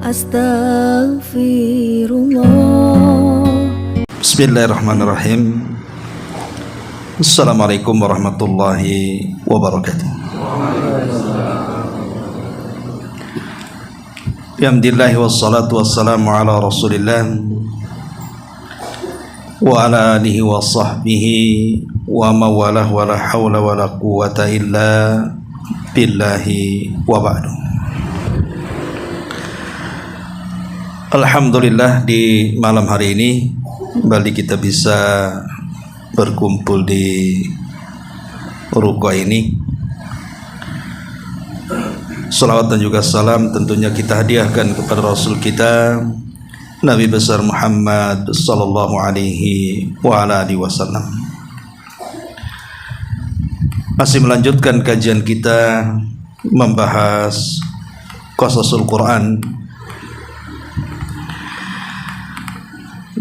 Astaghfirullah. Bismillahirrahmanirrahim. Assalamualaikum warahmatullahi wabarakatuh. Alhamdulillah wassalatu wassalamu ala Rasulillah wa ala alihi wa sahbihi wa mawalah wa la hawla wa la quwwata illa billahi wa ba'du. Alhamdulillah, di malam hari ini kembali kita bisa berkumpul di ruko ini. Salawat dan juga salam tentunya kita hadiahkan kepada Rasul kita Nabi besar Muhammad sallallahu alaihi wa ala alihi wasallam. Masih melanjutkan kajian kita membahas Qasasul Quran.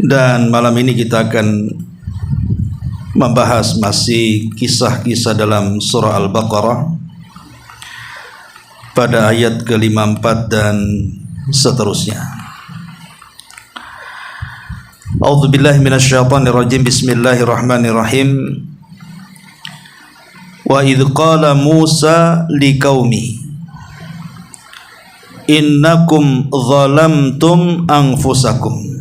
Dan malam ini kita akan membahas masih kisah-kisah dalam surah Al-Baqarah pada ayat ke-54 dan seterusnya. A'udzubillahi minasyaitonirrajim. Bismillahirrahmanirrahim. Wa idh qala Musa liqaumi innakum zalamtum anfusakum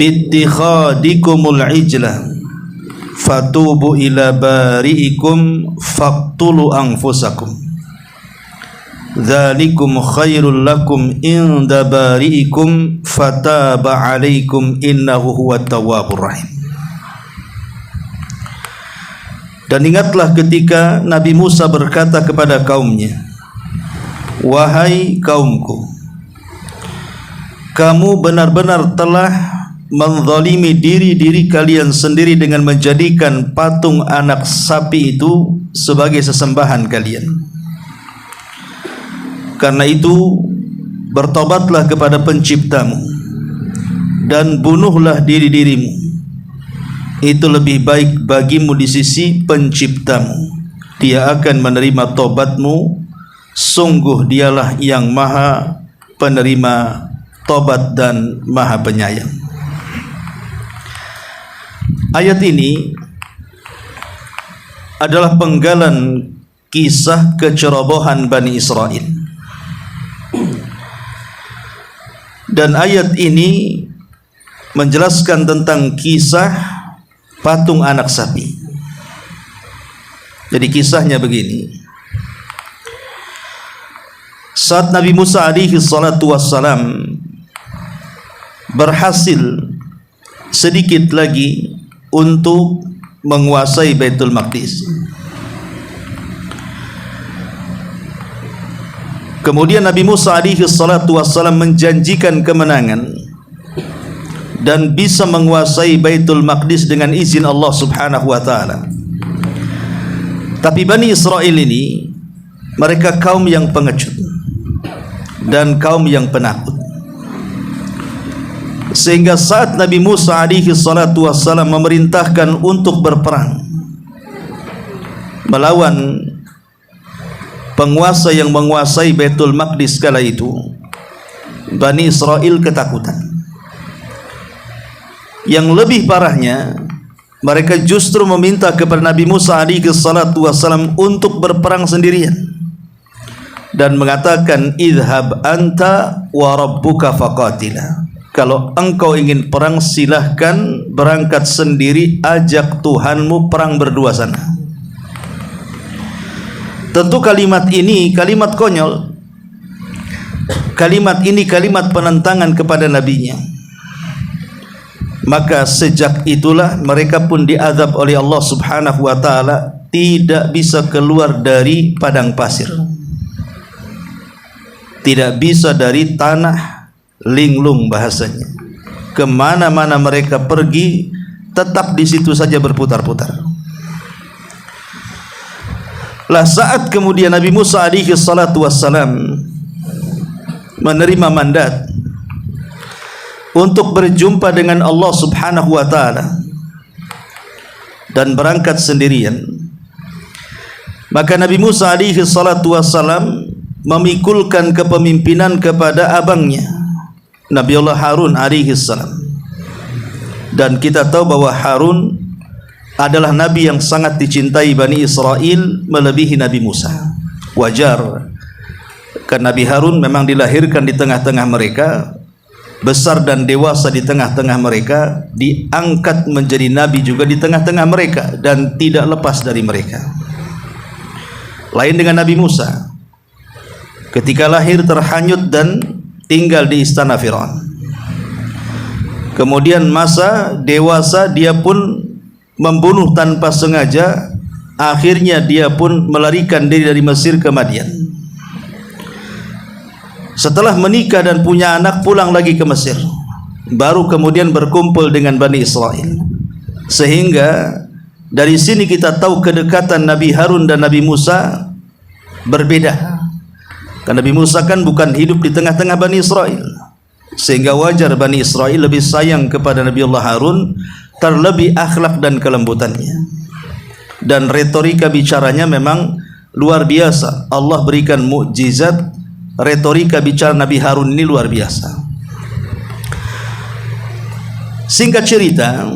bittikhadikumul ijla fatubu ila bari'ikum faqtulu anfusakum dzalikum khairul lakum inda bari'ikum fataba alaikum innahu huwat tawwabur rahim. Dan ingatlah ketika Nabi Musa berkata kepada kaumnya, wahai kaumku, kamu benar-benar telah menzalimi diri kalian sendiri dengan menjadikan patung anak sapi itu sebagai sesembahan kalian. Karena itu bertobatlah kepada penciptamu dan bunuhlah diri-dirimu. Itu lebih baik bagimu di sisi penciptamu. Dia akan menerima tobatmu. Sungguh dialah yang maha penerima tobat dan maha penyayang. Ayat ini adalah penggalan kisah kecerobohan Bani Israel. Dan ayat ini menjelaskan tentang kisah patung anak sapi. Jadi kisahnya begini. Saat Nabi Musa alaihi salatu wassalam berhasil sedikit lagi untuk menguasai Baitul Maqdis, kemudian Nabi Musa alaihi salatu wassalam menjanjikan kemenangan dan bisa menguasai Baitul Maqdis dengan izin Allah subhanahu wa ta'ala. Tapi Bani Israel ini mereka kaum yang pengecut dan kaum yang penakut, sehingga saat Nabi Musa alaihi salatu wassalam memerintahkan untuk berperang melawan penguasa yang menguasai Baitul Maqdis kala itu, Bani Israel ketakutan. Yang lebih parahnya, mereka justru meminta kepada Nabi Musa alaihi salatu wassalam untuk berperang sendirian dan mengatakan, idhab anta wa rabbuka faqatila. Kalau engkau ingin perang, silahkan berangkat sendiri, ajak Tuhanmu perang berdua sana. Tentu kalimat ini kalimat konyol. Kalimat ini kalimat penentangan kepada nabinya. Maka sejak itulah mereka pun diazab oleh Allah subhanahu wa ta'ala, tidak bisa keluar dari padang pasir, tidak bisa dari tanah linglung bahasanya. Kemana-mana mereka pergi, tetap di situ saja berputar-putar. Lah saat kemudian Nabi Musa alaihi salatu wassalam menerima mandat untuk berjumpa dengan Allah subhanahu wa ta'ala dan berangkat sendirian, maka Nabi Musa alaihi salatu wassalam memikulkan kepemimpinan kepada abangnya Nabiullah Harun alaihi salam. Dan kita tahu bahwa Harun adalah nabi yang sangat dicintai Bani Israel melebihi Nabi Musa. Wajar, karena Nabi Harun memang dilahirkan di tengah-tengah mereka, besar dan dewasa di tengah-tengah mereka, diangkat menjadi nabi juga di tengah-tengah mereka, dan tidak lepas dari mereka. Lain dengan Nabi Musa, ketika lahir terhanyut dan tinggal di istana Firaun. Kemudian masa dewasa dia pun membunuh tanpa sengaja, akhirnya dia pun melarikan diri dari Mesir ke Madian. Setelah menikah dan punya anak, pulang lagi ke Mesir, baru kemudian berkumpul dengan Bani Israel. Sehingga dari sini kita tahu kedekatan Nabi Harun dan Nabi Musa berbeda. Karena Nabi Musa kan bukan hidup di tengah-tengah Bani Israel, sehingga wajar Bani Israel lebih sayang kepada Nabiullah Harun, terlebih akhlak dan kelembutannya. Dan retorika bicaranya memang luar biasa. Allah berikan mukjizat, retorika bicara Nabi Harun ini luar biasa. Singkat cerita,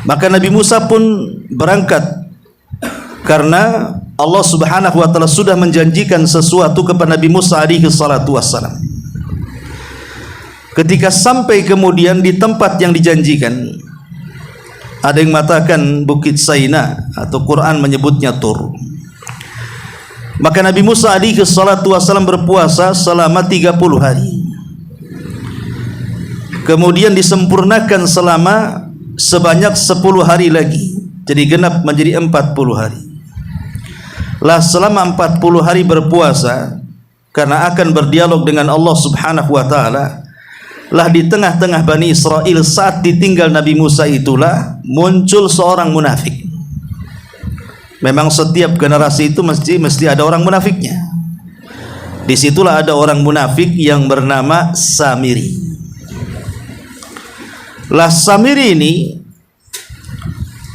maka Nabi Musa pun berangkat, karena Allah Subhanahu wa taala sudah menjanjikan sesuatu kepada Nabi Musa alaihi salatu wassalam. Ketika sampai kemudian di tempat yang dijanjikan, ada yang mengatakan Bukit Saina, atau Quran menyebutnya Tur. Maka Nabi Musa alaihi salatu wassalam berpuasa selama 30 hari. Kemudian disempurnakan selama sebanyak 10 hari lagi, jadi genap menjadi 40 hari. Lah selama 40 hari berpuasa, karena akan berdialog dengan Allah Subhanahu wa taala, lah di tengah-tengah Bani Israel saat ditinggal Nabi Musa itulah muncul seorang munafik. Memang setiap generasi itu mesti ada orang munafiknya. Disitulah ada orang munafik yang bernama Samiri. Lah Samiri ini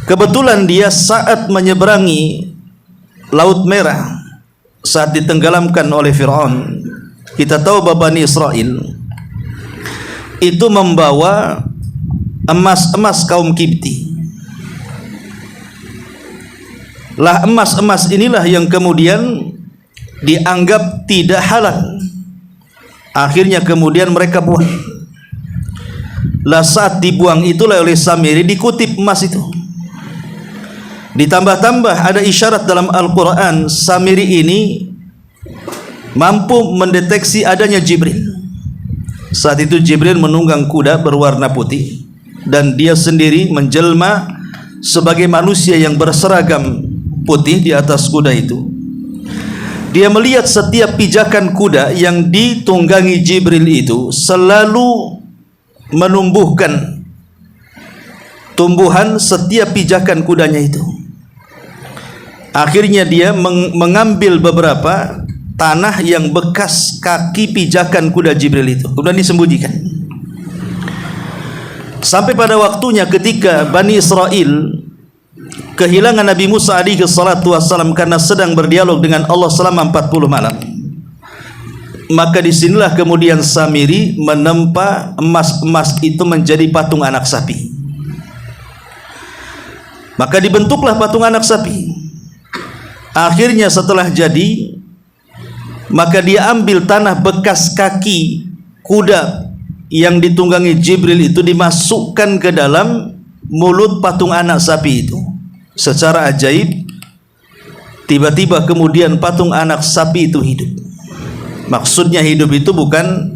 kebetulan dia saat menyeberangi Laut Merah, saat ditenggelamkan oleh Firaun. Kita tahu bahwa Bani Israel itu membawa emas-emas kaum Kipti. Lah emas-emas inilah yang kemudian dianggap tidak halal. Akhirnya kemudian mereka buang. Lah saat dibuang itulah oleh Samiri dikutip emas itu. Ditambah-tambah ada isyarat dalam Al-Quran, Samiri ini mampu mendeteksi adanya Jibril. Saat itu Jibril menunggang kuda berwarna putih, dan dia sendiri menjelma sebagai manusia yang berseragam putih di atas kuda itu. Dia melihat setiap pijakan kuda yang ditunggangi Jibril itu selalu menumbuhkan tumbuhan setiap pijakan kudanya itu. Akhirnya dia mengambil beberapa tanah yang bekas kaki pijakan kuda Jibril itu, kemudian disembunyikan. Sampai pada waktunya ketika Bani Israel kehilangan Nabi Musa alaihi salatu wassalam karena sedang berdialog dengan Allah selama 40 malam. Maka disinilah kemudian Samiri menempa emas-emas itu menjadi patung anak sapi. Maka dibentuklah patung anak sapi. Akhirnya setelah jadi, maka dia ambil tanah bekas kaki kuda yang ditunggangi Jibril itu, dimasukkan ke dalam mulut patung anak sapi itu. Secara ajaib, tiba-tiba kemudian patung anak sapi itu hidup. Maksudnya hidup itu bukan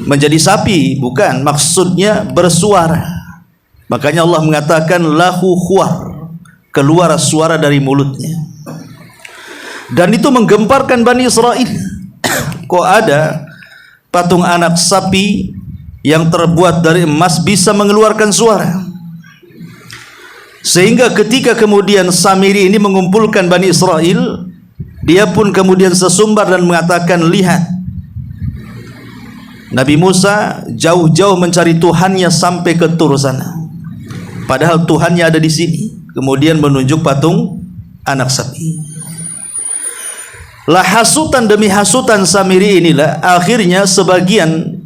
menjadi sapi, bukan, maksudnya bersuara. Makanya Allah mengatakan lahu khuwar, keluar suara dari mulutnya. Dan itu menggemparkan Bani Israel. Kok ada patung anak sapi yang terbuat dari emas bisa mengeluarkan suara? Sehingga ketika kemudian Samiri ini mengumpulkan Bani Israel, dia pun kemudian sesumbar dan mengatakan, lihat, Nabi Musa jauh-jauh mencari Tuhannya sampai ke Tur sana, padahal Tuhannya ada di sini. Kemudian menunjuk patung anak sapi. Lah hasutan demi hasutan Samiri inilah akhirnya sebagian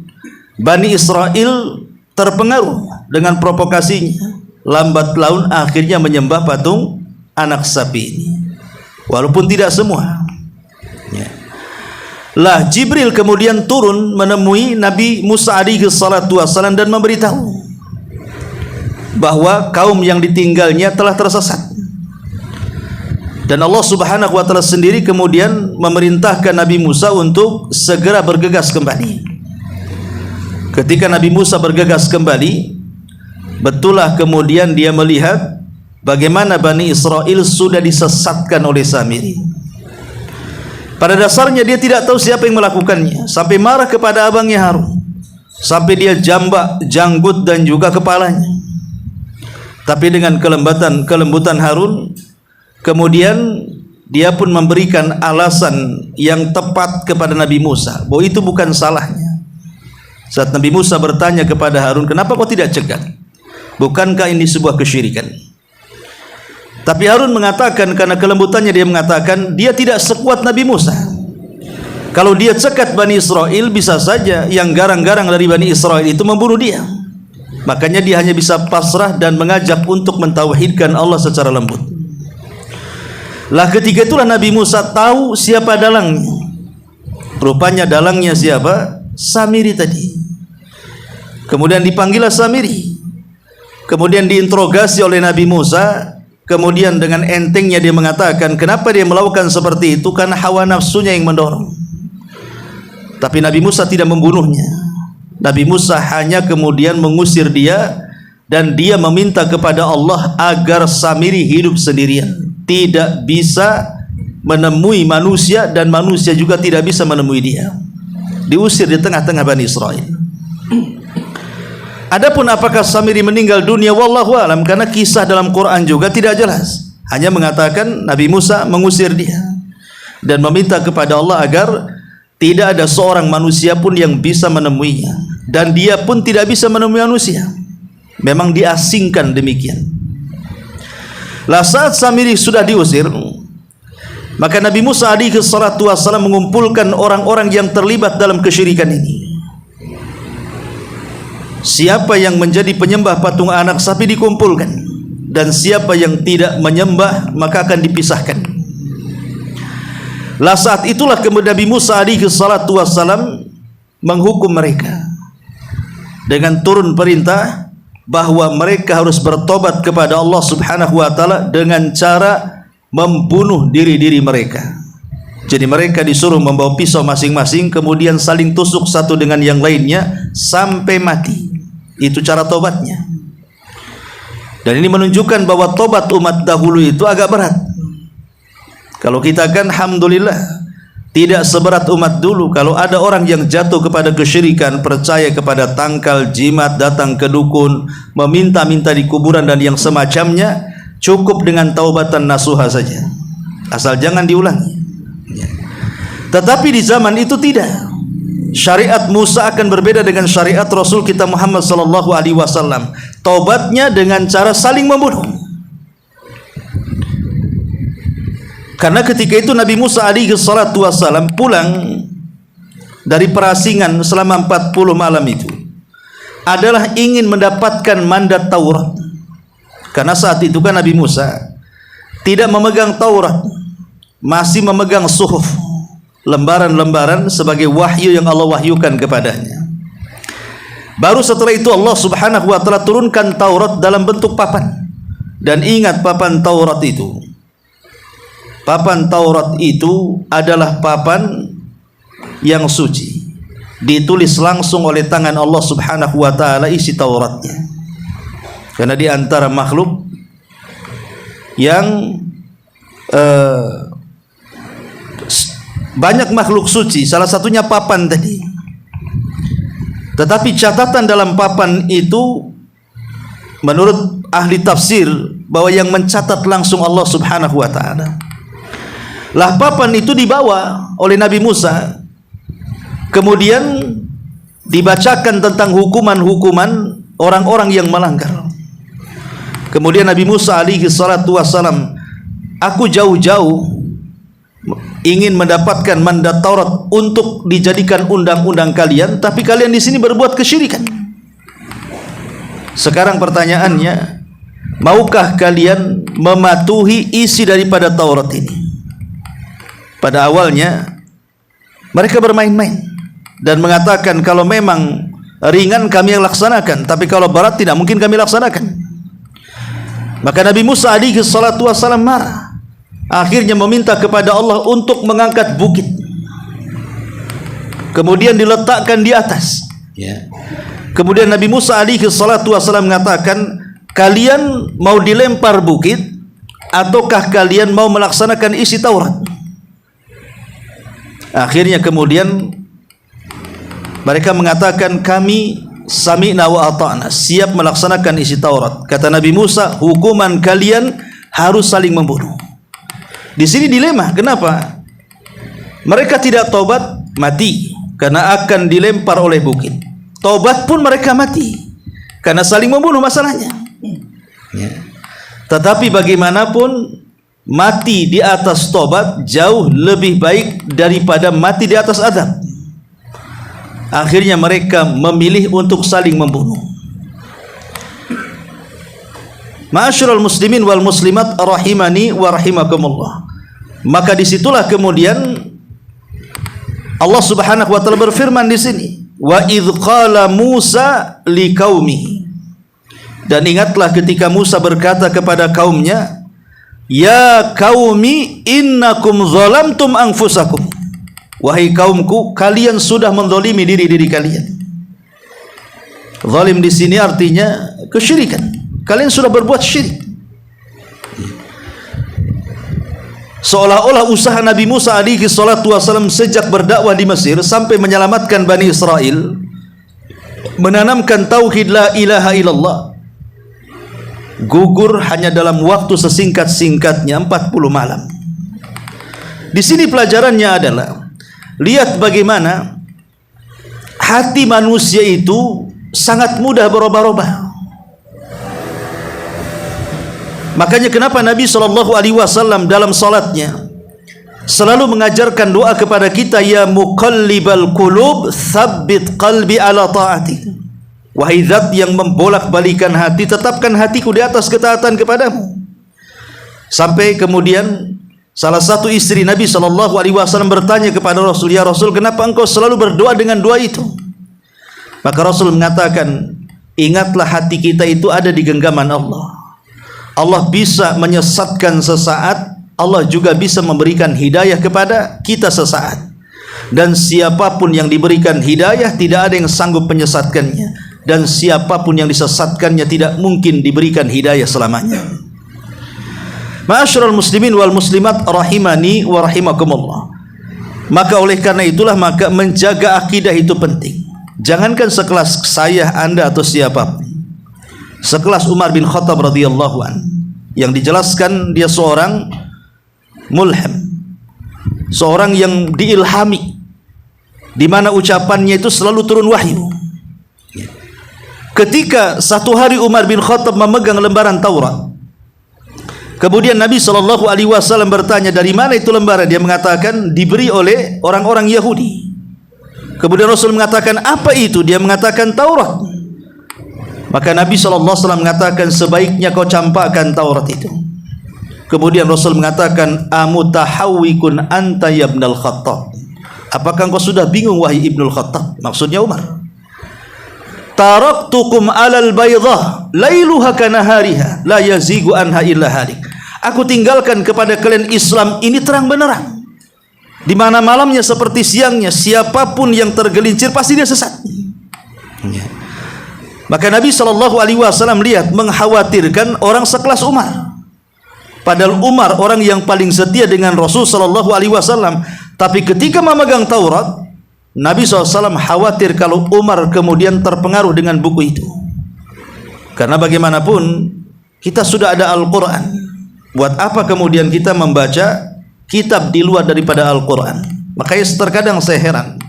Bani Israel terpengaruh dengan provokasinya. Lambat laun akhirnya menyembah patung anak sapi ini, walaupun tidak semua. Lah Jibril kemudian turun menemui Nabi Musa alaihi salatu wassalam dan memberitahu bahwa kaum yang ditinggalnya telah tersesat. Dan Allah Subhanahu wa taala sendiri kemudian memerintahkan Nabi Musa untuk segera bergegas kembali. Ketika Nabi Musa bergegas kembali, betullah kemudian dia melihat bagaimana Bani Israel sudah disesatkan oleh Samiri. Pada dasarnya dia tidak tahu siapa yang melakukannya, sampai marah kepada abangnya Harun, sampai dia jambak janggut dan juga kepalanya. Tapi dengan kelembutan Harun, kemudian dia pun memberikan alasan yang tepat kepada Nabi Musa bahwa itu bukan salahnya. Saat Nabi Musa bertanya kepada Harun, kenapa kau tidak cegat? Bukankah ini sebuah kesyirikan? Tapi Harun mengatakan, karena kelembutannya dia mengatakan dia tidak sekuat Nabi Musa. Kalau dia cekat Bani Israel, bisa saja yang garang-garang dari Bani Israel itu membunuh dia. Makanya dia hanya bisa pasrah dan mengajak untuk mentauhidkan Allah secara lembut. Lah ketika itulah Nabi Musa tahu siapa dalangnya. Rupanya dalangnya siapa? Samiri tadi. Kemudian dipanggillah Samiri. Kemudian diinterogasi oleh Nabi Musa. Kemudian dengan entengnya dia mengatakan kenapa dia melakukan seperti itu, karena hawa nafsunya yang mendorong. Tapi Nabi Musa tidak membunuhnya. Nabi Musa hanya kemudian mengusir dia, dan dia meminta kepada Allah agar Samiri hidup sendirian, tidak bisa menemui manusia, dan manusia juga tidak bisa menemui dia. Diusir di tengah-tengah Bani Israel. Adapun apakah Samiri meninggal dunia, wallahu alam, karena kisah dalam Quran juga tidak jelas. Hanya mengatakan Nabi Musa mengusir dia dan meminta kepada Allah agar tidak ada seorang manusia pun yang bisa menemuinya, dan dia pun tidak bisa menemui manusia. Memang diasingkan demikian. Lah saat Samiri sudah diusir, maka Nabi Musa alaihi salatu wassalam mengumpulkan orang-orang yang terlibat dalam kesyirikan ini. Siapa yang menjadi penyembah patung anak sapi dikumpulkan, dan siapa yang tidak menyembah maka akan dipisahkan. Lah saat itulah kemudian Nabi Musa alaihi salatu wassalam menghukum mereka dengan turun perintah bahwa mereka harus bertobat kepada Allah Subhanahu wa taala dengan cara membunuh diri-diri mereka. Jadi mereka disuruh membawa pisau masing-masing, kemudian saling tusuk satu dengan yang lainnya sampai mati. Itu cara tobatnya. Dan ini menunjukkan bahwa tobat umat dahulu itu agak berat. Kalau kita kan alhamdulillah tidak seberat umat dulu. Kalau ada orang yang jatuh kepada kesyirikan, percaya kepada tangkal jimat, datang ke dukun, meminta-minta di kuburan dan yang semacamnya, cukup dengan taubatan nasuha saja, asal jangan diulangi. Tetapi di zaman itu tidak. Syariat Musa akan berbeda dengan syariat Rasul kita Muhammad sallallahu alaihi wasallam. Taubatnya dengan cara saling membunuh. Karena ketika itu Nabi Musa alaihi salatu wasallam pulang dari perasingan selama 40 malam itu adalah ingin mendapatkan mandat Taurat. Karena saat itu kan Nabi Musa tidak memegang Taurat, masih memegang suhuf, lembaran-lembaran sebagai wahyu yang Allah wahyukan kepadanya. Baru setelah itu Allah Subhanahu wa taala turunkan Taurat dalam bentuk papan. Dan ingat papan Taurat itu. Papan Taurat itu adalah papan yang suci. Ditulis langsung oleh tangan Allah Subhanahu wa taala isi Tauratnya. Karena di antara makhluk yang banyak makhluk suci, salah satunya papan tadi. Tetapi catatan dalam papan itu menurut ahli tafsir bahwa yang mencatat langsung Allah Subhanahu wa taala. Lah papan itu dibawa oleh Nabi Musa, kemudian dibacakan tentang hukuman-hukuman orang-orang yang melanggar. Kemudian Nabi Musa alaihi salatu wassalam, aku jauh-jauh ingin mendapatkan mandat Taurat untuk dijadikan undang-undang kalian, tapi kalian di sini berbuat kesyirikan. Sekarang pertanyaannya, maukah kalian mematuhi isi daripada Taurat ini? Pada awalnya mereka bermain-main dan mengatakan kalau memang ringan kami yang laksanakan, tapi kalau berat tidak mungkin kami laksanakan. Maka Nabi Musa alaihi salatu wassalam marah, akhirnya meminta kepada Allah untuk mengangkat bukit, kemudian diletakkan di atas. Kemudian Nabi Musa alaihi salatu wassalam mengatakan, kalian mau dilempar bukit ataukah kalian mau melaksanakan isi Taurat? Akhirnya kemudian mereka mengatakan, kami sami'na wa ata'na, siap melaksanakan isi Taurat. Kata Nabi Musa, hukuman kalian harus saling membunuh. Di sini dilema, kenapa? Mereka tidak tobat, mati karena akan dilempar oleh bukit. Tobat pun mereka mati karena saling membunuh masalahnya. Tetapi bagaimanapun, mati di atas tobat jauh lebih baik daripada mati di atas azab. Akhirnya mereka memilih untuk saling membunuh. Ma'asyiral muslimin wal muslimat rahimani wa rahimakumullah. Maka disitulah kemudian Allah Subhanahu wa taala berfirman di sini, wa idz qala Musa liqaumihi. Dan ingatlah ketika Musa berkata kepada kaumnya, ya qaumi innakum zalamtum anfusakum. Wahai kaumku, kalian sudah menzalimi diri-diri kalian. Zalim di sini artinya kesyirikan. Kalian sudah berbuat syirik. Seolah-olah usaha Nabi Musa alaihi salatu wasallam sejak berdakwah di Mesir sampai menyelamatkan Bani Israel, menanamkan tauhid la ilaha illallah, gugur hanya dalam waktu sesingkat-singkatnya 40 malam. Di sini pelajarannya adalah, lihat bagaimana hati manusia itu sangat mudah berubah-ubah. Makanya kenapa Nabi SAW dalam salatnya selalu mengajarkan doa kepada kita, ya muqallibal qulub tsabbit qalbi ala ta'atik. Wahai zat yang membolak-balikan hati, tetapkan hatiku di atas ketaatan kepadamu. Sampai kemudian salah satu istri Nabi SAW bertanya kepada Rasul, ya Rasul, kenapa engkau selalu berdoa dengan doa itu? Maka Rasul mengatakan, ingatlah hati kita itu ada di genggaman Allah. Allah bisa menyesatkan sesaat, Allah juga bisa memberikan hidayah kepada kita sesaat. Dan siapapun yang diberikan hidayah, tidak ada yang sanggup menyesatkannya. Dan siapapun yang disesatkannya tidak mungkin diberikan hidayah selamanya. Ma'asyiral muslimin wal muslimat rahimani wa rahimakumullah. Maka oleh karena itulah, maka menjaga akidah itu penting. Jangankan sekelas saya, Anda atau siapapun, sekelas Umar bin Khattab radhiyallahu an, yang dijelaskan dia seorang mulham, seorang yang diilhami, di mana ucapannya itu selalu turun wahyu. Ketika satu hari Umar bin Khattab memegang lembaran Taurat, kemudian Nabi SAW bertanya, dari mana itu lembaran? Dia mengatakan diberi oleh orang-orang Yahudi. Kemudian Rasul mengatakan, apa itu? Dia mengatakan Taurat. Maka Nabi SAW mengatakan, sebaiknya kau campakkan Taurat itu. Kemudian Rasul mengatakan, amutahawwikun anta ya ibnul Khattab. Apakah engkau sudah bingung wahai Ibnul Khattab? Maksudnya Umar. Taraktukum alal baydah lailuha kanahariha la yazigu anha illa halik. Aku tinggalkan kepada kalian Islam ini terang benderang, di mana malamnya seperti siangnya, siapapun yang tergelincir pasti dia sesat. Maka Nabi SAW lihat, mengkhawatirkan orang sekelas Umar. Padahal Umar orang yang paling setia dengan Rasul SAW. Tapi ketika memegang Taurat, Nabi SAW khawatir kalau Umar kemudian terpengaruh dengan buku itu. Karena bagaimanapun kita sudah ada Al-Quran. Buat apa kemudian kita membaca kitab di luar daripada Al-Quran? Makanya terkadang saya heran,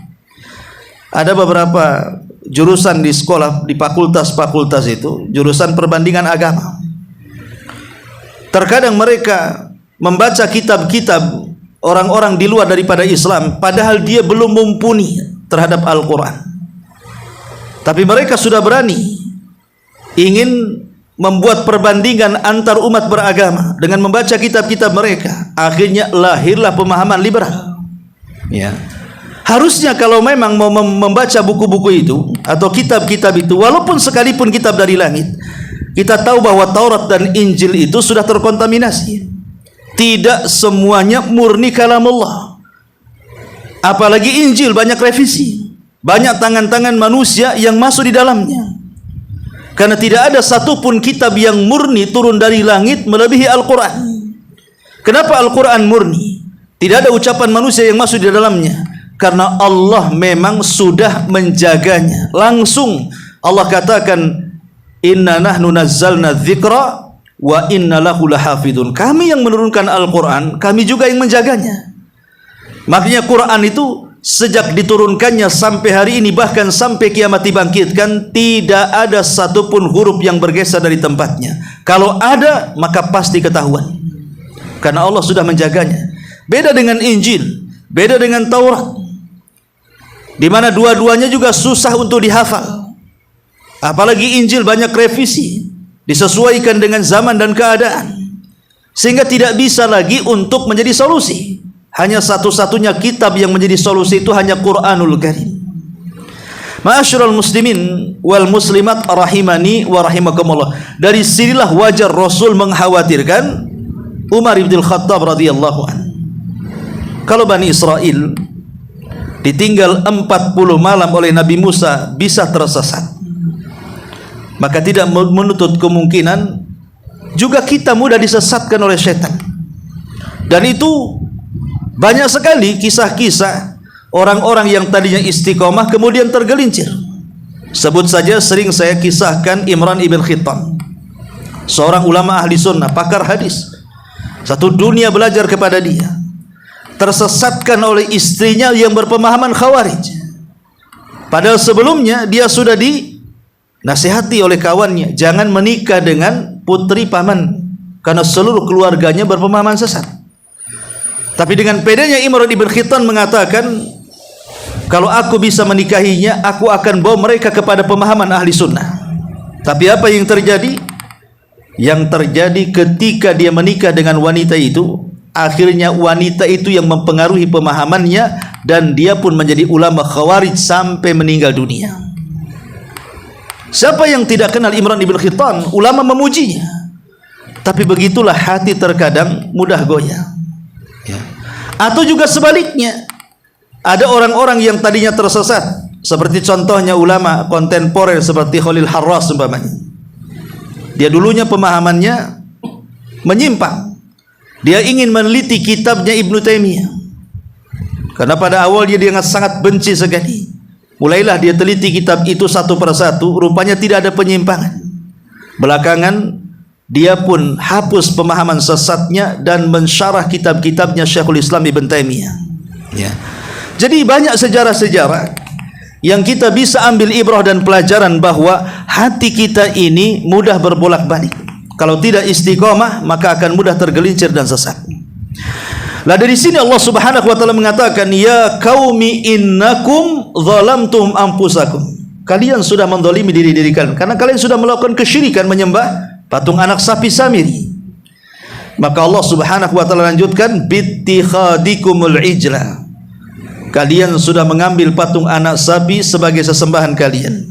ada beberapa jurusan di sekolah, di fakultas-fakultas itu, jurusan perbandingan agama. Terkadang mereka membaca kitab-kitab orang-orang di luar daripada Islam, padahal dia belum mumpuni terhadap Al-Quran, tapi mereka sudah berani ingin membuat perbandingan antar umat beragama dengan membaca kitab-kitab mereka. Akhirnya lahirlah pemahaman liberal. Ya, harusnya kalau memang mau membaca buku-buku itu atau kitab-kitab itu, walaupun sekalipun kitab dari langit, kita tahu bahwa Taurat dan Injil itu sudah terkontaminasi. Tidak semuanya murni kalamullah. Apalagi Injil banyak revisi, banyak tangan-tangan manusia yang masuk di dalamnya. Karena tidak ada satupun kitab yang murni turun dari langit melebihi Al-Quran. Kenapa Al-Quran murni? Tidak ada ucapan manusia yang masuk di dalamnya. Karena Allah memang sudah menjaganya. Langsung Allah katakan, Inna nahnu nazzalna dzikra wa inna lahu lahafidun. Kami yang menurunkan Al-Quran, kami juga yang menjaganya. Makanya Quran itu sejak diturunkannya sampai hari ini, bahkan sampai kiamat dibangkitkan, tidak ada satupun huruf yang bergeser dari tempatnya. Kalau ada, maka pasti ketahuan, karena Allah sudah menjaganya. Beda dengan Injil, beda dengan Taurat, di mana dua-duanya juga susah untuk dihafal. Apalagi Injil banyak revisi, disesuaikan dengan zaman dan keadaan, sehingga tidak bisa lagi untuk menjadi solusi. Hanya satu-satunya kitab yang menjadi solusi itu hanya Quranul Karim. Ma'asyiral muslimin wal muslimat rahimani wa rahimakumullah. Dari sinilah wajar Rasul mengkhawatirkan Umar bin Khattab radhiyallahu an. Kalau Bani Israel ditinggal 40 malam oleh Nabi Musa bisa tersesat, maka tidak menutup kemungkinan juga kita mudah disesatkan oleh setan. Dan itu banyak sekali kisah-kisah orang-orang yang tadinya istiqomah kemudian tergelincir. Sebut saja, sering saya kisahkan Imran ibn Khittan, seorang ulama ahli sunnah, pakar hadis. Satu dunia belajar kepada dia, tersesatkan oleh istrinya yang berpemahaman Khawarij. Padahal sebelumnya dia sudah dinasihati oleh kawannya, jangan menikah dengan putri paman, karena seluruh keluarganya berpemahaman sesat. Tapi dengan pedenya Imran ibn Khittan mengatakan, kalau aku bisa menikahinya, aku akan bawa mereka kepada pemahaman ahli sunnah. Tapi apa yang terjadi? Yang terjadi ketika dia menikah dengan wanita itu, akhirnya wanita itu yang mempengaruhi pemahamannya, dan dia pun menjadi ulama Khawarij sampai meninggal dunia. Siapa yang tidak kenal Imran ibn Khittan? Ulama memujinya. Tapi begitulah hati terkadang mudah goyah. Ya. Atau juga sebaliknya, ada orang-orang yang tadinya tersesat, seperti contohnya ulama kontemporer seperti Khalil Harras umpamanya. Dia dulunya pemahamannya menyimpang. Dia ingin meneliti kitabnya Ibnu Taimiyah, karena pada awalnya dia sangat benci sekali. Mulailah dia teliti kitab itu satu persatu, rupanya tidak ada penyimpangan. Belakangan dia pun hapus pemahaman sesatnya dan mensyarah kitab-kitabnya Syekhul Islam Ibn Taimiyah. Ya. Jadi banyak sejarah-sejarah yang kita bisa ambil ibrah dan pelajaran bahwa hati kita ini mudah berbolak-balik. Kalau tidak istiqomah, maka akan mudah tergelincir dan sesat. Lah dari sini Allah Subhanahu wa taala mengatakan, ya qaumi innakum zalamtum anfusakum. Kalian sudah mendolimi diri-diri kalian karena kalian sudah melakukan kesyirikan menyembah patung anak sapi Samiri. Maka Allah Subhanahu wa taala lanjutkan, bittikhadikumul ijla. Kalian sudah mengambil patung anak sapi sebagai sesembahan kalian.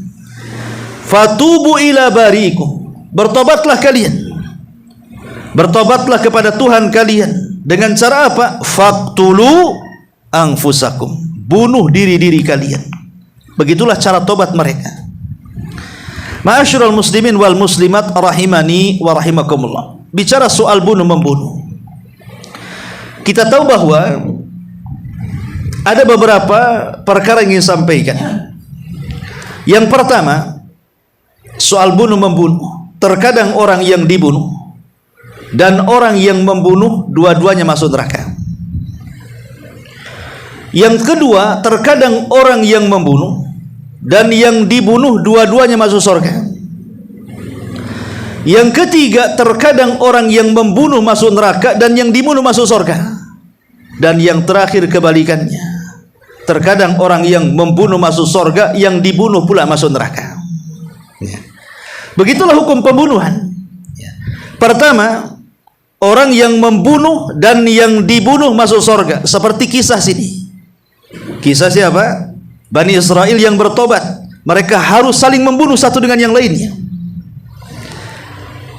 Fatubu ila bariikum. Bertobatlah kalian. Bertobatlah kepada Tuhan kalian dengan cara apa? Faqtulu anfusakum. Bunuh diri-diri kalian. Begitulah cara tobat mereka. Ma'asyiral muslimin wal muslimat rahimani wa rahimakumullah. Bicara soal bunuh membunuh, kita tahu bahwa ada beberapa perkara yang ingin sampaikan. Yang pertama, soal bunuh membunuh. Terkadang orang yang dibunuh dan orang yang membunuh dua-duanya masuk neraka. Yang kedua, terkadang orang yang membunuh dan yang dibunuh dua-duanya masuk surga. Yang ketiga, terkadang orang yang membunuh masuk neraka dan yang dibunuh masuk surga. dan yang terakhir kebalikannya. Terkadang orang yang membunuh masuk surga, yang dibunuh pula masuk neraka. Begitulah hukum pembunuhan. Pertama, orang yang membunuh dan yang dibunuh masuk surga. Seperti kisah sini. Kisah siapa? Bani Israel yang bertobat. Mereka harus saling membunuh satu dengan yang lainnya.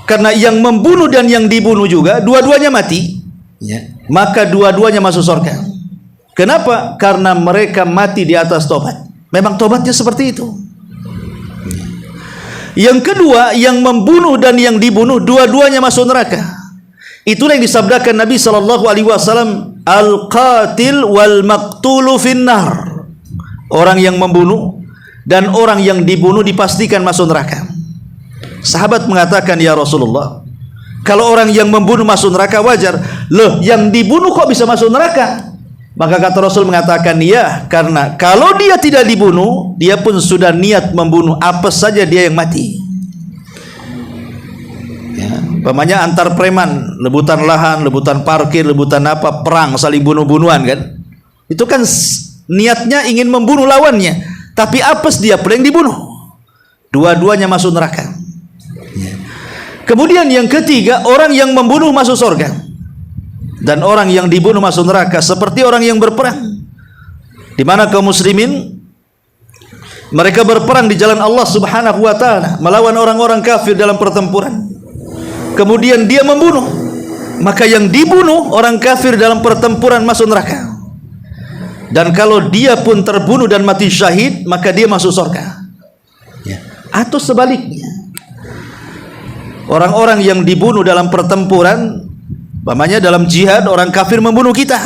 Karena yang membunuh dan yang dibunuh juga dua-duanya mati, maka dua-duanya masuk surga. Kenapa? Karena mereka mati di atas tobat. Memang tobatnya seperti itu. Yang kedua, yang membunuh dan yang dibunuh dua-duanya masuk neraka. Itulah yang disabdakan Nabi SAW, al-qatil wal maqtulu finnar. Orang yang membunuh dan orang yang dibunuh dipastikan masuk neraka. Sahabat mengatakan, ya Rasulullah, kalau orang yang membunuh masuk neraka wajar, loh yang dibunuh kok bisa masuk neraka? Maka kata Rasul mengatakan, ya, karena kalau dia tidak dibunuh, dia pun sudah niat membunuh, apa saja dia yang mati. Pamannya antar preman, rebutan lahan, rebutan parkir, rebutan apa, perang, saling bunuh-bunuhan kan? Itu kan niatnya ingin membunuh lawannya, tapi apes dia pula yang dibunuh. Dua-duanya masuk neraka. Kemudian yang ketiga, orang yang membunuh masuk surga dan orang yang dibunuh masuk neraka, seperti orang yang berperang. Di mana kaum muslimin mereka berperang di jalan Allah Subhanahu wa taala melawan orang-orang kafir dalam pertempuran. Kemudian dia membunuh, maka yang dibunuh orang kafir dalam pertempuran masuk neraka. Dan kalau dia pun terbunuh dan mati syahid, maka dia masuk surga. Atau sebaliknya, orang-orang yang dibunuh dalam pertempuran, umpamanya dalam jihad, orang kafir membunuh kita,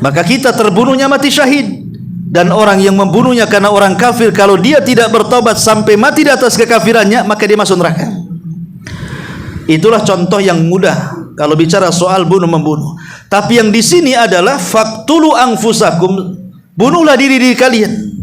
maka kita terbunuhnya mati syahid. Dan orang yang membunuhnya karena orang kafir, kalau dia tidak bertobat sampai mati di atas kekafirannya, maka dia masuk neraka. Itulah contoh yang mudah kalau bicara soal bunuh-membunuh. Tapi yang di sini adalah faqtulu anfusakum, bunuhlah diri kalian.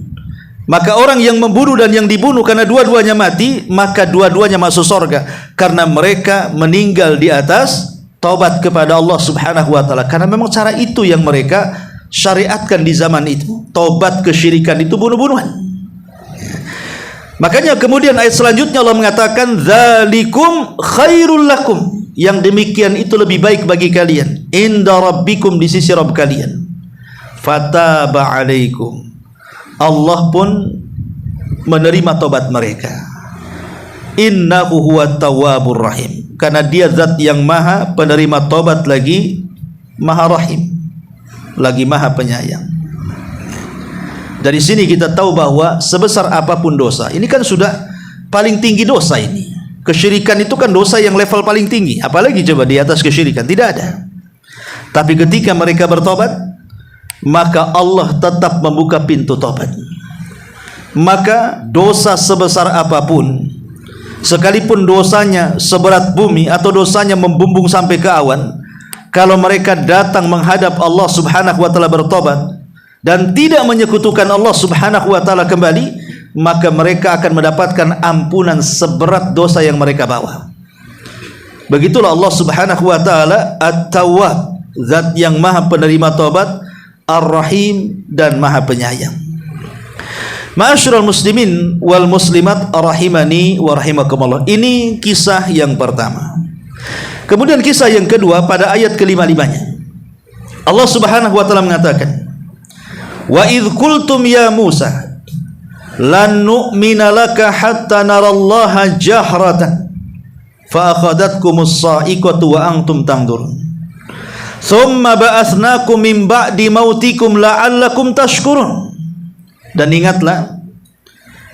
Maka orang yang membunuh dan yang dibunuh karena dua-duanya mati, maka dua-duanya masuk surga karena mereka meninggal di atas taubat kepada Allah Subhanahu wa taala. Karena memang cara itu yang mereka syariatkan di zaman itu. Taubat kesyirikan itu bunuh-bunuhan. Makanya kemudian ayat selanjutnya Allah mengatakan, dzalikum khairul lakum, yang demikian itu lebih baik bagi kalian, inda rabbikum, di sisi Rabb kalian. Fataba alaikum, Allah pun menerima taubat mereka. Innahu huwat tawwabur rahim, karena dia zat yang maha penerima taubat, lagi maha rahim, lagi maha penyayang. Dari sini kita tahu bahwa sebesar apapun dosa, ini kan sudah paling tinggi dosa ini. Kesyirikan itu kan dosa yang level paling tinggi. Apalagi coba di atas kesyirikan, tidak ada. Tapi ketika mereka bertobat, maka Allah tetap membuka pintu tobat. Maka dosa sebesar apapun, sekalipun dosanya seberat bumi atau dosanya membumbung sampai ke awan, kalau mereka datang menghadap Allah Subhanahu wa taala bertobat dan tidak menyekutukan Allah Subhanahu wa taala kembali, maka mereka akan mendapatkan ampunan seberat dosa yang mereka bawa. Begitulah Allah Subhanahu wa taala At-Tawwab, zat yang maha penerima taubat, Ar-Rahim, dan maha penyayang. Ma'asyiral muslimin wal muslimat rahimani wa rahimakumullah. Ini kisah yang pertama. Kemudian kisah yang kedua pada ayat ke-55-nya. Allah Subhanahu wa taala mengatakan, wa idh qultum ya Musa lan nu'mina laka hatta narallaha jahratan fa akhadhatkumus sa'iqatu wa antum tanzurun thumma ba'atsnakum min ba'di mautikum la'allakum tashkurun. Dan ingatlah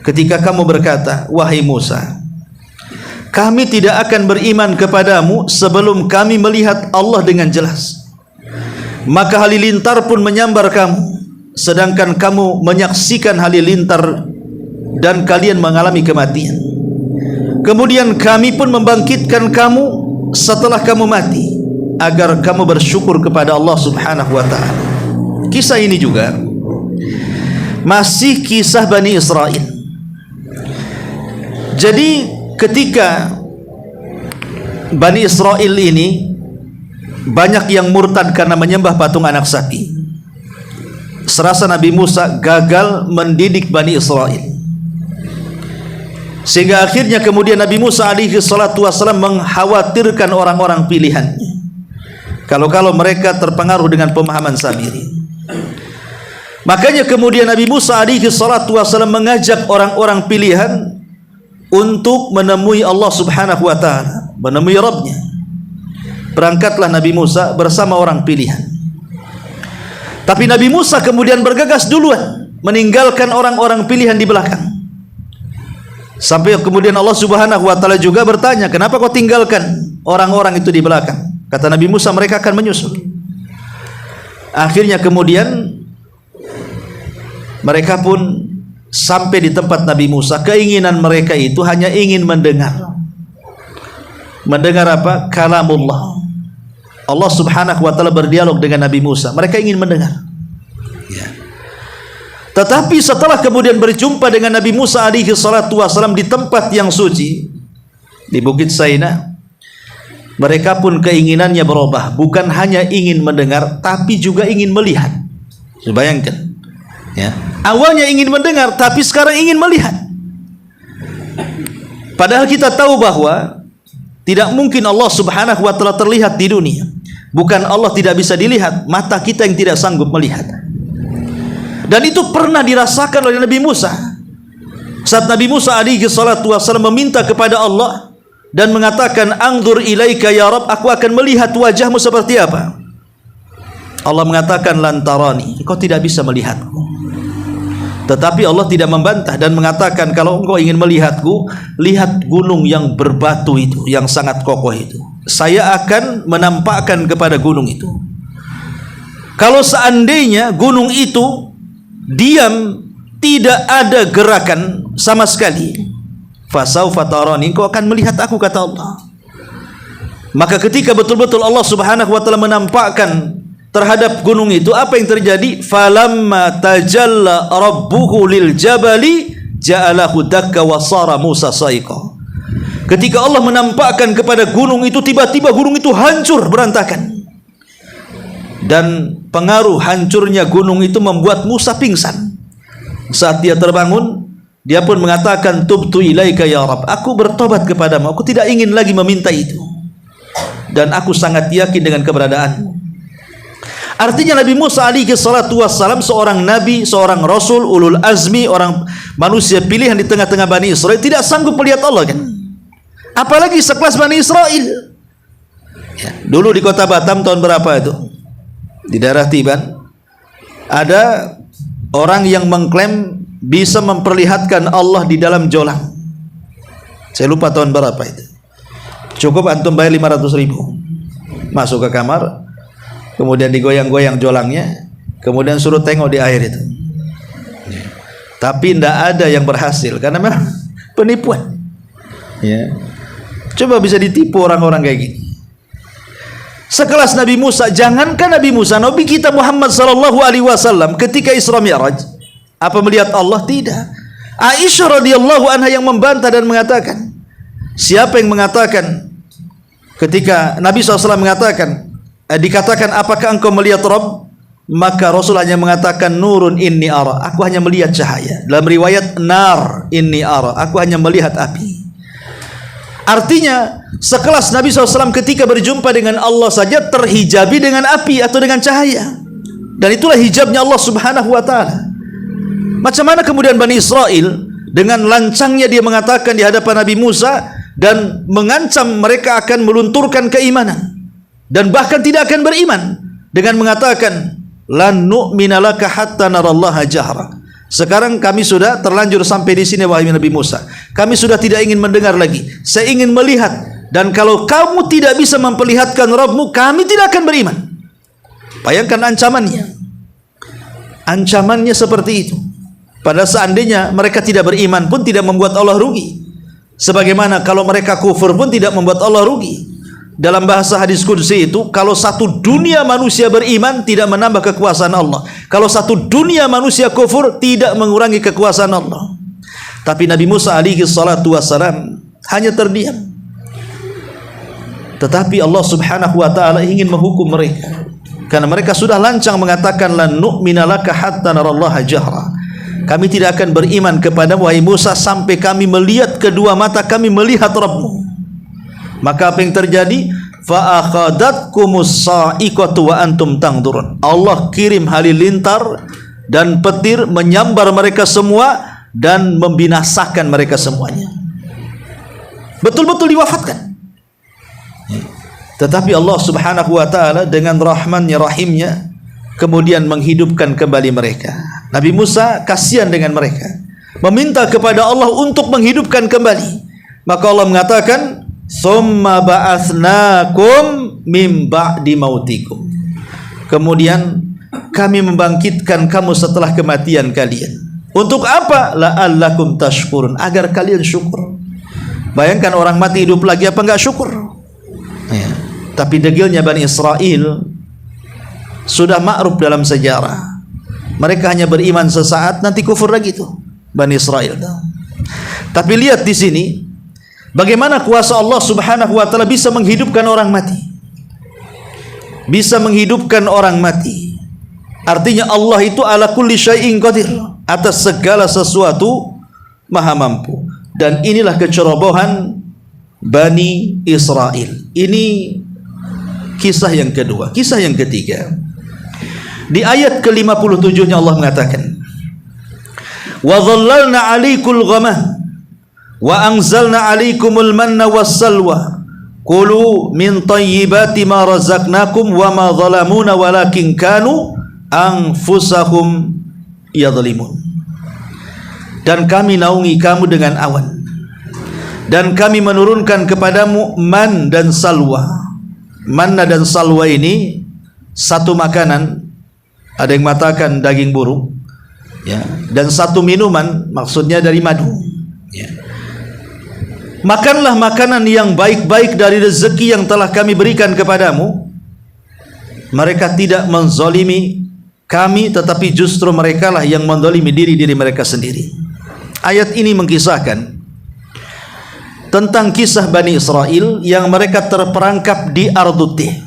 ketika kamu berkata, wahai Musa, kami tidak akan beriman kepadamu sebelum kami melihat Allah dengan jelas. Maka halilintar pun menyambar kamu, sedangkan kamu menyaksikan halilintar dan kalian mengalami kematian. Kemudian kami pun membangkitkan kamu setelah kamu mati, agar kamu bersyukur kepada Allah Subhanahu wa taala. Kisah ini juga masih kisah Bani Israel. Jadi ketika Bani Israel ini banyak yang murtad karena menyembah patung anak sapi. Serasa Nabi Musa gagal mendidik Bani Israel, sehingga akhirnya kemudian Nabi Musa alaihi salatu wassalam mengkhawatirkan orang-orang pilihannya kalau mereka terpengaruh dengan pemahaman Samiri. Makanya kemudian Nabi Musa alaihi salatu wassalam mengajak orang-orang pilihan untuk menemui Allah subhanahu wa ta'ala, menemui Rabbnya. Berangkatlah Nabi Musa bersama orang pilihan. Tapi Nabi Musa kemudian bergegas duluan, meninggalkan orang-orang pilihan di belakang. Sampai kemudian Allah subhanahu wa ta'ala juga bertanya, kenapa kau tinggalkan orang-orang itu di belakang? Kata Nabi Musa, mereka akan menyusul. Akhirnya kemudian mereka pun sampai di tempat Nabi Musa. Keinginan mereka itu hanya ingin mendengar. Mendengar apa? Kalamullah. Allah subhanahu wa ta'ala berdialog dengan Nabi Musa. Mereka ingin mendengar ya. Tetapi setelah kemudian berjumpa dengan Nabi Musa alaihi salatu wassalam di tempat yang suci, di Bukit Saina, mereka pun keinginannya berubah. Bukan hanya ingin mendengar, tapi juga ingin melihat. Bayangkan ya. Awalnya ingin mendengar, tapi sekarang ingin melihat. Padahal kita tahu bahwa tidak mungkin Allah subhanahu wa ta'ala terlihat di dunia. Bukan Allah tidak bisa dilihat, mata kita yang tidak sanggup melihat. Dan itu pernah dirasakan oleh Nabi Musa. Saat Nabi Musa alaihi salatu wassalam meminta kepada Allah dan mengatakan, "Anzur ilaika ya Rabb, aku akan melihat wajahmu seperti apa." Allah mengatakan, "Lan tarani, engkau tidak bisa melihatku." Tetapi Allah tidak membantah dan mengatakan, kalau engkau ingin melihatku, lihat gunung yang berbatu itu, yang sangat kokoh itu. Saya akan menampakkan kepada gunung itu. Kalau seandainya gunung itu diam, tidak ada gerakan sama sekali, fasaufa tarani, engkau akan melihat aku, kata Allah. Maka ketika betul-betul Allah subhanahu wa ta'ala menampakkan terhadap gunung itu, apa yang terjadi? Falamma tajalla rabbuhu lil jabali ja'alahu dakka wa sara Musa sa'iqa. Ketika Allah menampakkan kepada gunung itu, tiba-tiba gunung itu hancur berantakan. Dan pengaruh hancurnya gunung itu membuat Musa pingsan. Saat dia terbangun, dia pun mengatakan, tubtu ilaika ya Rabb, aku bertobat kepadamu, aku tidak ingin lagi meminta itu, dan aku sangat yakin dengan keberadaanmu. Artinya Nabi Musa alaihi salatu wassalam seorang nabi, seorang rasul, ulul azmi, orang manusia pilihan di tengah-tengah Bani Israel, tidak sanggup melihat Allah kan? Apalagi sekelas Bani Israel ya. Dulu di kota Batam tahun berapa itu, di daerah Tiban, ada orang yang mengklaim bisa memperlihatkan Allah di dalam jolang. Saya lupa tahun berapa itu. Cukup antum bayar 500.000, masuk ke kamar, kemudian digoyang-goyang jolangnya, kemudian suruh tengok di air itu. Tapi tidak ada yang berhasil karena memang penipuan ya. Coba bisa ditipu orang-orang kayak gini. Sekelas Nabi Musa, jangankan Nabi Musa, Nabi kita Muhammad sallallahu alaihi wasallam ketika Isra Mi'raj, apa melihat Allah? Tidak. Aisyah radhiyallahu anha yang membantah dan mengatakan, siapa yang mengatakan ketika Nabi SAW mengatakan, dikatakan apakah engkau melihat Rabb? Maka Rasul hanya mengatakan, nurun inni ara, aku hanya melihat cahaya. Dalam riwayat nar inni ara, aku hanya melihat api. Artinya sekelas Nabi SAW ketika berjumpa dengan Allah saja terhijabi dengan api atau dengan cahaya, dan itulah hijabnya Allah subhanahu wa ta'ala. Macam mana kemudian Bani Israel dengan lancangnya dia mengatakan di hadapan Nabi Musa dan mengancam mereka akan melunturkan keimanan dan bahkan tidak akan beriman dengan mengatakan, lan nu'mina laka hatta narallaha jahra. Sekarang kami sudah terlanjur sampai di sini wahai Nabi Musa. Kami sudah tidak ingin mendengar lagi. Saya ingin melihat, dan kalau kamu tidak bisa memperlihatkan Rabbmu, kami tidak akan beriman. Bayangkan ancamannya. Ancamannya seperti itu. Pada seandainya mereka tidak beriman pun tidak membuat Allah rugi. Sebagaimana kalau mereka kufur pun tidak membuat Allah rugi. Dalam bahasa hadis qudsi itu, kalau satu dunia manusia beriman tidak menambah kekuasaan Allah. Kalau satu dunia manusia kufur tidak mengurangi kekuasaan Allah. Tapi Nabi Musa alaihi salatu wassalam hanya terdiam. Tetapi Allah Subhanahu wa taala ingin menghukum mereka karena mereka sudah lancang mengatakan lan nu'mina laka hatta narallaha jahra. Kami tidak akan beriman kepadamu wahai Musa sampai kami melihat kedua mata kami melihat Rabbmu. Maka apa yang terjadi? Fa akhadatkumus sa'iqatu wa antum tangdurun. Allah kirim halilintar dan petir menyambar mereka semua dan membinasakan mereka semuanya. Betul-betul diwafatkan. Tetapi Allah Subhanahu wa taala dengan rahmannya rahimnya kemudian menghidupkan kembali mereka. Nabi Musa kasihan dengan mereka, meminta kepada Allah untuk menghidupkan kembali. Maka Allah mengatakan, "Tsumma ba'atsnakum mim ba'di mautikum." Kemudian kami membangkitkan kamu setelah kematian kalian. Untuk apa? La'allakum tashkurun, agar kalian syukur. Bayangkan orang mati hidup lagi, apa enggak syukur? Ya. Tapi degilnya Bani Israel sudah ma'ruf dalam sejarah. Mereka hanya beriman sesaat, nanti kufur lagi tuh Bani Israel. Tapi lihat di sini bagaimana kuasa Allah Subhanahu wa taala bisa menghidupkan orang mati. Bisa menghidupkan orang mati. Artinya Allah itu ala kulli syai'in qadir, atas segala sesuatu maha mampu. Dan inilah kecerobohan Bani Israel. Ini kisah yang kedua. Kisah yang ketiga, di ayat ke-57-nya Allah mengatakan, "Wa dhallalna 'alaikul ghamam wa anzalna 'alaikumul manna wassalwa kulu min thayyibati ma razaqnakum wa ma zalamuna walakin kanu anfusahum yadhlimun." Dan kami naungi kamu dengan awan, dan kami menurunkan kepadamu man dan salwa. Manna dan salwa ini satu makanan, ada yang mengatakan daging burung, ya, dan satu minuman, maksudnya dari madu. Ya. Makanlah makanan yang baik-baik dari rezeki yang telah kami berikan kepadamu. Mereka tidak menzalimi kami, tetapi justru merekalah yang menzalimi diri mereka sendiri. Ayat ini mengisahkan tentang kisah Bani Israel yang mereka terperangkap di Ardutih.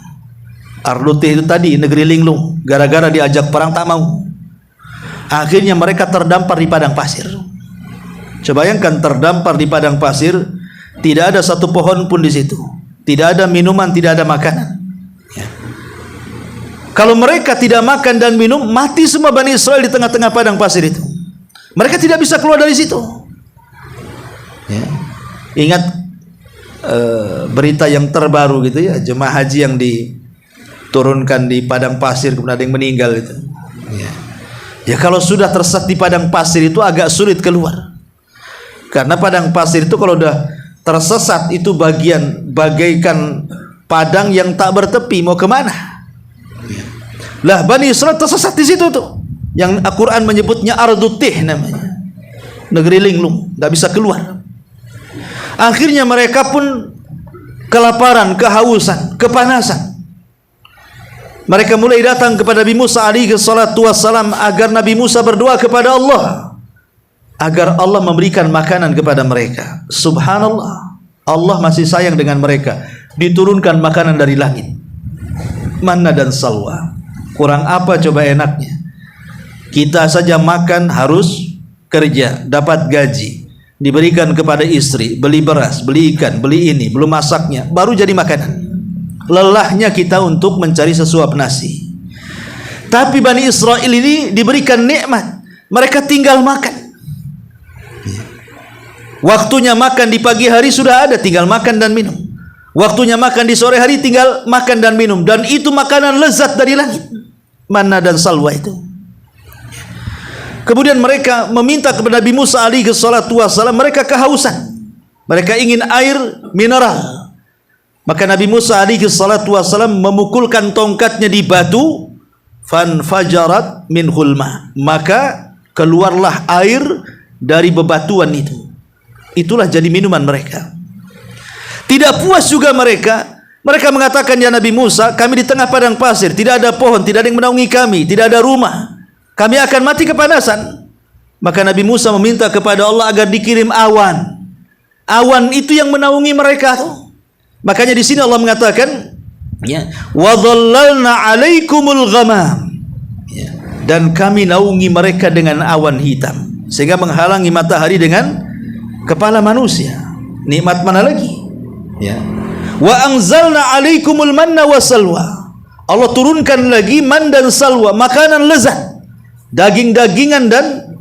Ardutih itu tadi negeri linglung, gara-gara diajak perang tak mau. Akhirnya mereka terdampar di padang pasir. Coba bayangkan terdampar di padang pasir, tidak ada satu pohon pun di situ, tidak ada minuman, tidak ada makanan. Ya. Kalau mereka tidak makan dan minum, mati semua Bani Israel di tengah-tengah padang pasir itu. Mereka tidak bisa keluar dari situ. Ya. Ingat berita yang terbaru gitu ya, jemaah haji yang diturunkan di padang pasir kemudian ada yang meninggal itu. Ya kalau sudah tersesat di padang pasir itu agak sulit keluar. Karena padang pasir itu kalau udah tersesat itu bagaikan padang yang tak bertepi, mau kemana? Lah Bani Israel tersesat di situ tuh, yang Al-Quran menyebutnya Ardutih namanya, negeri linglung, nggak bisa keluar. Akhirnya mereka pun kelaparan, kehausan, kepanasan. Mereka mulai datang kepada Nabi Musa alaihi salatu wassalam agar Nabi Musa berdoa kepada Allah agar Allah memberikan makanan kepada mereka. Subhanallah, Allah masih sayang dengan mereka. Diturunkan makanan dari langit, manna dan salwa. Kurang apa coba enaknya? Kita saja makan harus kerja, dapat gaji, diberikan kepada istri, beli beras, beli ikan, beli ini, belum masaknya, baru jadi makanan. Lelahnya kita untuk mencari sesuap nasi. Tapi Bani Israel ini diberikan nikmat, mereka tinggal makan. Waktunya makan di pagi hari sudah ada, tinggal makan dan minum. Waktunya makan di sore hari, tinggal makan dan minum. Dan itu makanan lezat dari langit, manna dan salwa itu. Kemudian mereka meminta kepada Nabi Musa alaihi salatu wassalam, mereka kehausan, mereka ingin air mineral. Maka Nabi Musa alaihi salatu wassalam memukulkan tongkatnya di batu, fanfajarat min hulma, maka keluarlah air dari bebatuan itu. Itulah jadi minuman mereka. Tidak puas juga mereka mengatakan, ya Nabi Musa, kami di tengah padang pasir, tidak ada pohon, tidak ada yang menaungi kami, tidak ada rumah, kami akan mati kepanasan. Maka Nabi Musa meminta kepada Allah agar dikirim awan. Awan itu yang menaungi mereka tuh. Makanya di sini Allah mengatakan, ya, wa dhallalna 'alaikumul ghamam, ya, dan kami naungi mereka dengan awan hitam sehingga menghalangi matahari dengan kepala manusia. Nikmat mana lagi? Ya. Wa anzalna 'alaikumul manna wassalwa. Allah turunkan lagi man dan salwa, makanan lezat, daging-dagingan dan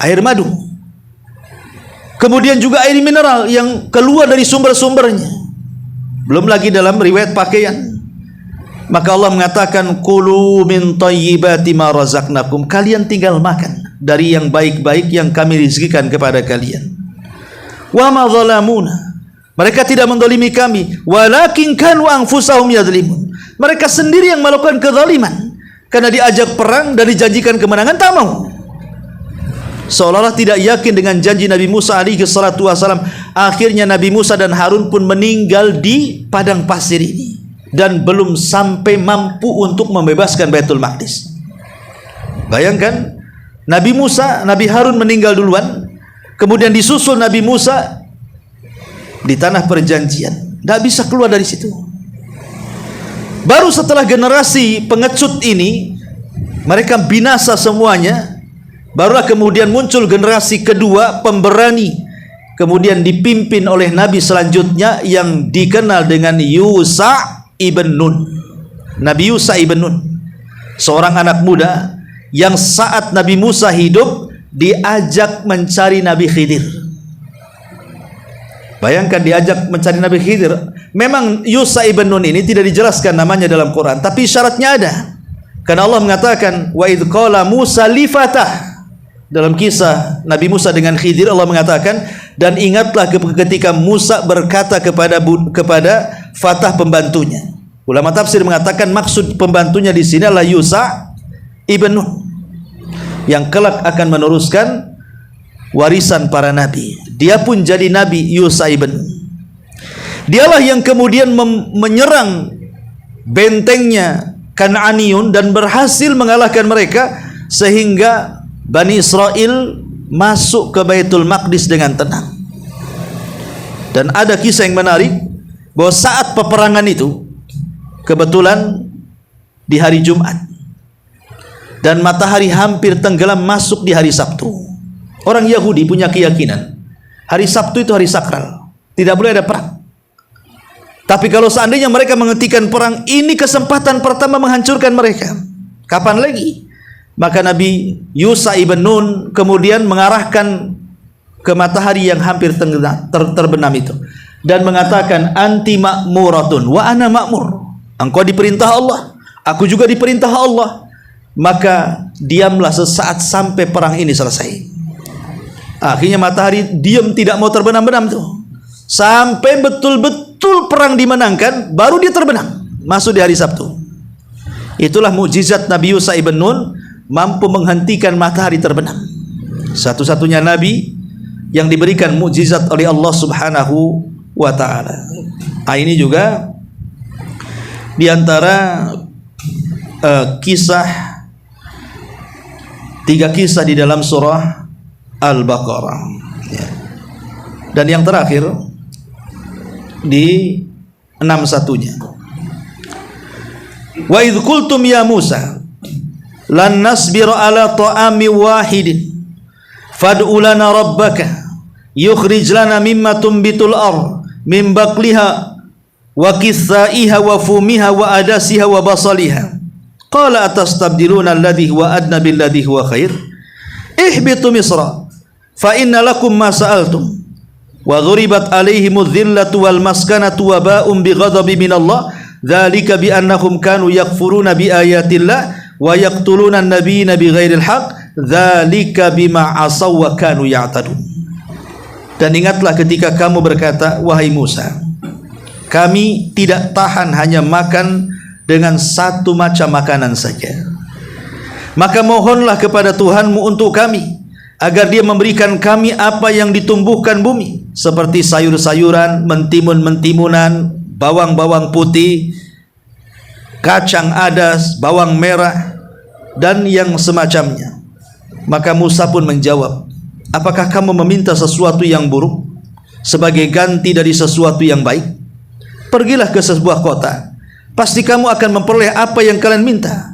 air madu. Kemudian juga air mineral yang keluar dari sumber-sumbernya. Belum lagi dalam riwayat pakaian. Maka Allah mengatakan, kulu min thayyibati ma razaqnakum, kalian tinggal makan dari yang baik-baik yang kami rizkikan kepada kalian. Wa ma zalamuna, mereka tidak mendolimi kami, walakin kanu anfusahum yadzlimun, mereka sendiri yang melakukan kezaliman karena diajak perang dan dijanjikan kemenangan tak mau. Seolah-olah tidak yakin dengan janji Nabi Musa alaihi salatu wasalam. Akhirnya Nabi Musa dan Harun pun meninggal di padang pasir ini dan belum sampai mampu untuk membebaskan Baitul Maqdis. Bayangkan, Nabi Musa, Nabi Harun meninggal duluan, kemudian disusul Nabi Musa di tanah perjanjian, tidak bisa keluar dari situ. Baru setelah generasi pengecut ini mereka binasa semuanya, barulah kemudian muncul generasi kedua pemberani, kemudian dipimpin oleh Nabi selanjutnya yang dikenal dengan Yusha ibn Nun. Nabi Yusha ibn Nun, seorang anak muda yang saat Nabi Musa hidup diajak mencari Nabi Khidir. Bayangkan, diajak mencari Nabi Khidir. Memang Yusha ibn Nun ini tidak dijelaskan namanya dalam Quran, tapi syaratnya ada. Karena Allah mengatakan, wa idh qala Musa li fatah. Dalam kisah Nabi Musa dengan Khidir, Allah mengatakan, dan ingatlah ketika Musa berkata kepada Fatah pembantunya. Ulama tafsir mengatakan maksud pembantunya di sini adalah Yusha ibn Nun yang kelak akan meneruskan warisan para nabi. Dia pun jadi Nabi Yusha ibn Nun. Dialah yang kemudian menyerang bentengnya Kan'aniyun dan berhasil mengalahkan mereka sehingga Bani Israel masuk ke Baitul Maqdis dengan tenang. Dan ada kisah yang menarik bahwa saat peperangan itu kebetulan di hari Jumat dan matahari hampir tenggelam masuk di hari Sabtu. Orang Yahudi punya keyakinan hari Sabtu itu hari sakral, tidak boleh ada perang. Tapi kalau seandainya mereka menghentikan perang, ini kesempatan pertama menghancurkan mereka. Kapan lagi? Maka Nabi Yusha ibn Nun kemudian mengarahkan ke matahari yang hampir terbenam itu dan mengatakan, anti ma'muratun wa ana ma'mur. Engkau diperintah Allah, aku juga diperintah Allah. Maka diamlah sesaat sampai perang ini selesai. Akhirnya matahari diam, tidak mau terbenam-benam tuh, sampai betul-betul perang dimenangkan, baru dia terbenam masuk di hari Sabtu. Itulah mukjizat Nabi Yusha ibn Nun, mampu menghentikan matahari terbenam. Satu-satunya nabi yang diberikan mukjizat oleh Allah Subhanahu wa taala. Ini juga di antara tiga kisah di dalam surah Al-Baqarah. Ya. Dan yang terakhir di 61-nya. Wa idh qultum ya Musa lan nasbira ala ta'ami wahidin fad'u lana rabbaka yukhrij lana mimma tumbitul ard min baqliha wa qithaiha wa fumiha wa adasiha wa basaliha qala atastabdiluna alladhi huwa adna billadhi huwa khair ihbitu misra fa inna lakum ma sa'altum wa dhuribat alaihimudz dhillatu wal maskanatu wa ba'um bighadabi minallah dzalika bi annahum kanu yakfuruna bi ayatillah wa yaqtuluna an-nabiyina bighairil haqq dzalika bima asaw wa kanu ya'tadun. Dan ingatlah ketika kamu berkata, wahai Musa, kami tidak tahan hanya makan dengan satu macam makanan saja, maka mohonlah kepada Tuhanmu untuk kami agar dia memberikan kami apa yang ditumbuhkan bumi seperti sayur-sayuran, mentimun-mentimunan, bawang-bawang putih, kacang adas, bawang merah, dan yang semacamnya. Maka Musa pun menjawab, apakah kamu meminta sesuatu yang buruk sebagai ganti dari sesuatu yang baik? pergilah ke sebuah kota, pasti kamu akan memperoleh apa yang kalian minta.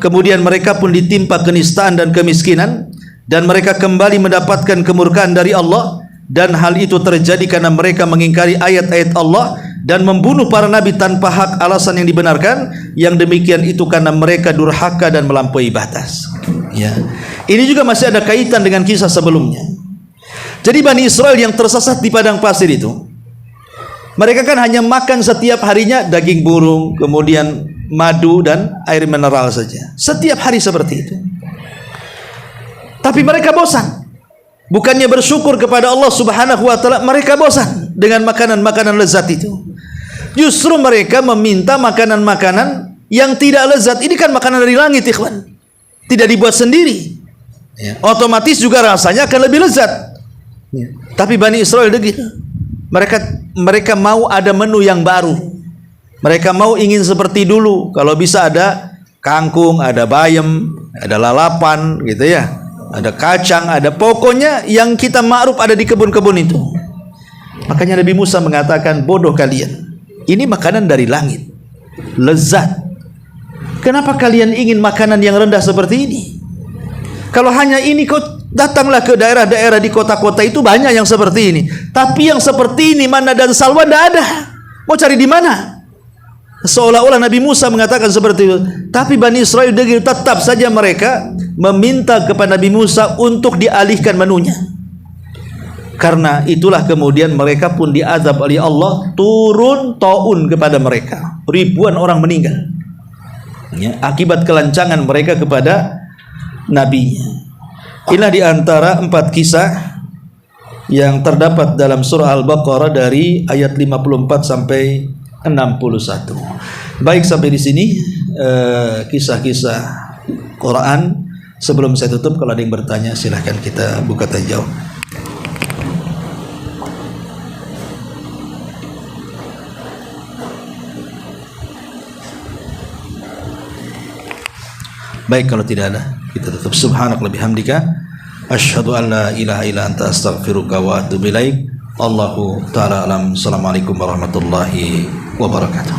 Kemudian mereka pun ditimpa kenistaan dan kemiskinan, dan mereka kembali mendapatkan kemurkaan dari Allah, dan hal itu terjadi karena mereka mengingkari ayat-ayat Allah dan membunuh para nabi tanpa hak alasan yang dibenarkan. Yang demikian itu karena mereka durhaka dan melampaui batas. Ya. Ini juga masih ada kaitan dengan kisah sebelumnya. Jadi Bani Israel yang tersesat di padang pasir itu, mereka kan hanya makan setiap harinya daging burung, kemudian madu dan air mineral saja. Setiap hari seperti itu. Tapi mereka bosan. Bukannya bersyukur kepada Allah Subhanahu wa taala, mereka bosan dengan makanan-makanan lezat itu. Justru mereka meminta makanan-makanan yang tidak lezat. Ini kan makanan dari langit, ikhwan. Tidak dibuat sendiri. Ya. Otomatis juga rasanya akan lebih lezat. Ya. Tapi Bani Israel begitu. Mereka mau ada menu yang baru. Mereka mau ingin seperti dulu. Kalau bisa ada kangkung, ada bayam, ada lalapan, gitu ya. Ada kacang, ada pokoknya yang kita ma'ruf ada di kebun-kebun itu. Makanya Nabi Musa mengatakan, bodoh kalian. Ini makanan dari langit, lezat. Kenapa kalian ingin makanan yang rendah seperti ini? Kalau hanya ini, kau datanglah ke daerah-daerah di kota-kota itu banyak yang seperti ini. Tapi yang seperti ini, mana dan salwa, tidak ada. Mau cari di mana? Seolah-olah Nabi Musa mengatakan seperti itu. Tapi Bani Israel tetap saja mereka meminta kepada Nabi Musa untuk dialihkan menunya. Karena itulah kemudian mereka pun diazab oleh Allah, turun taun kepada mereka. Ribuan orang meninggal. Ya, akibat kelancangan mereka kepada nabinya. Inilah di antara 4 kisah yang terdapat dalam surah Al-Baqarah dari ayat 54 sampai 61. Baik, sampai di sini kisah-kisah Quran. Sebelum saya tutup, kalau ada yang bertanya silahkan kita buka tanya jawab. Baik, kalau tidak ada kita tutup. Subhanaka bihamdika asyhadu an la ilaha illa anta astaghfiruka wa atubu ilaik. Allahu ta'ala alam. Assalamualaikum warahmatullahi wabarakatuh.